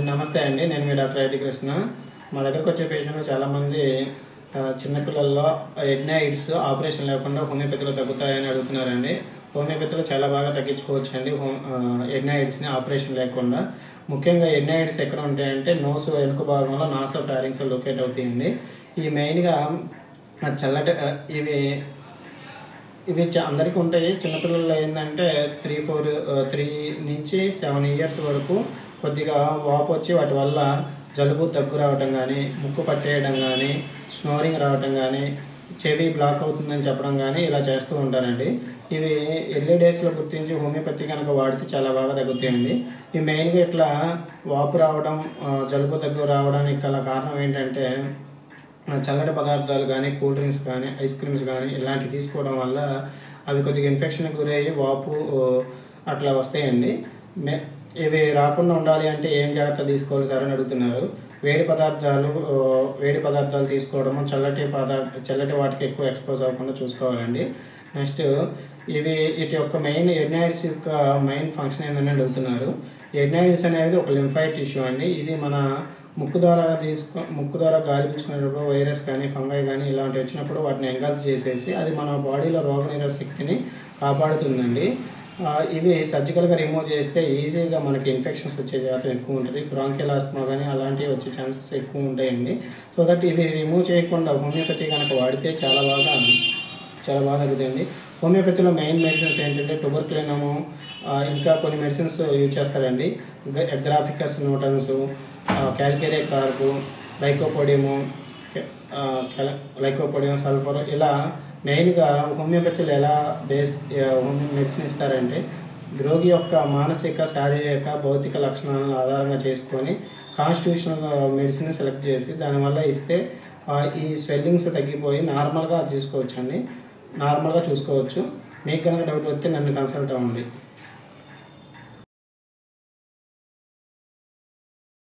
నమస్తే అండి. నేను మీ డాక్టర్ ఐటి కృష్ణ. మా దగ్గరకు వచ్చే పేషెంట్లు చాలామంది చిన్నపిల్లల్లో ఎడ్నాయిడ్స్ ఆపరేషన్ లేకుండా హోమియోపతిలో తగ్గుతాయని అడుగుతున్నారండి. హోమియోపతిలో చాలా బాగా తగ్గించుకోవచ్చండి ఎడ్నాయిడ్స్ని ఆపరేషన్ లేకుండా. ముఖ్యంగా ఎడ్నాయిడ్స్ ఎక్కడ ఉంటాయంటే నోసు వెనుక భాగంలో నాసో ఫారింగ్స్ లొకేట్ అవుతాయండి. ఇవి మెయిన్గా చల్లటి ఇవి అందరికీ ఉంటాయి. చిన్నపిల్లల్లో ఏంటంటే 3 నుంచి 7 ఇయర్స్ వరకు కొద్దిగా వాపు వచ్చి వాటి వల్ల జలుబు దగ్గు రావటం కానీ, ముక్కు పట్టేయడం కానీ, స్నోరింగ్ రావటం కానీ, చెవి బ్లాక్ అవుతుందని చెప్పడం కానీ ఇలా చేస్తూ ఉంటారండి. ఇవి ఎర్లీ డేస్లో గుర్తించి హోమియోపతి కనుక వాడితే చాలా బాగా తగ్గుతాయండి. ఇవి మెయిన్గా ఇట్లా వాపు రావడం, జలుబు దగ్గు రావడానికి గల కారణం ఏంటంటే చల్లటి పదార్థాలు కానీ, కూల్ డ్రింక్స్ కానీ, ఐస్ క్రీమ్స్ కానీ ఇలాంటివి తీసుకోవడం వల్ల అవి కొద్దిగా ఇన్ఫెక్షన్కి గురయ్యి వాపు అట్లా వస్తాయండి. ఇవి రాకుండా ఉండాలి అంటే ఏం జాగ్రత్త తీసుకోవాలి సార్ అని అడుగుతున్నారు. వేడి పదార్థాలు తీసుకోవడము, చల్లటి వాటికి ఎక్కువ ఎక్స్పోజ్ అవ్వకుండా చూసుకోవాలండి. నెక్స్ట్ వీటి యొక్క ఎడ్నాయిడ్స్ యొక్క మెయిన్ ఫంక్షన్ ఏంటని అడుగుతున్నారు. ఎడ్నాయిడ్స్ అనేది ఒక లింఫాయిడ్ టిష్యూ అండి. ఇది మన ముక్కు ద్వారా గాలి పీల్చుకునేటప్పుడు వైరస్ కానీ, ఫంగై కానీ ఇలాంటివి వచ్చినప్పుడు వాటిని ఎంగల్ఫ్ చేసేసి అది మన బాడీలో రోగనిరోధక శక్తిని కాపాడుతుందండి. ఇవి సర్జికల్గా రిమూవ్ చేస్తే ఈజీగా మనకి ఇన్ఫెక్షన్స్ వచ్చే శాతం ఎక్కువ ఉంటుంది. బ్రాంకియల్ ఆస్తమా కానీ అలాంటివి వచ్చే ఛాన్సెస్ ఎక్కువ ఉంటాయండి. సో దట్ ఇవి రిమూవ్ చేయకుండా హోమియోపతి కనుక వాడితే చాలా బాగా తగ్గుతుంది. హోమియోపతిలో మెయిన్ మెడిసిన్స్ ఏంటంటే ట్యూబర్కులినము, ఇంకా కొన్ని మెడిసిన్స్ యూజ్ చేస్తారండి. గ్రాఫికస్ నోటన్స్, క్యాల్కేరియా కార్బు, లైకోపోడియం, సల్ఫర్ ఇలా మెయిన్గా హోమియోపతిలో ఎలా మెడిసిన్ ఇస్తారంటే రోగి యొక్క మానసిక, శారీరక, భౌతిక లక్షణాలను ఆధారంగా చేసుకొని కాన్స్టిట్యూషనల్ మెడిసిన్ సెలెక్ట్ చేసి దానివల్ల ఇస్తే ఈ స్వెల్లింగ్స్ తగ్గిపోయి నార్మల్గా చూసుకోవచ్చు. మీకు కనుక డౌట్ వస్తే నన్ను కన్సల్ట్ అవ్వండి.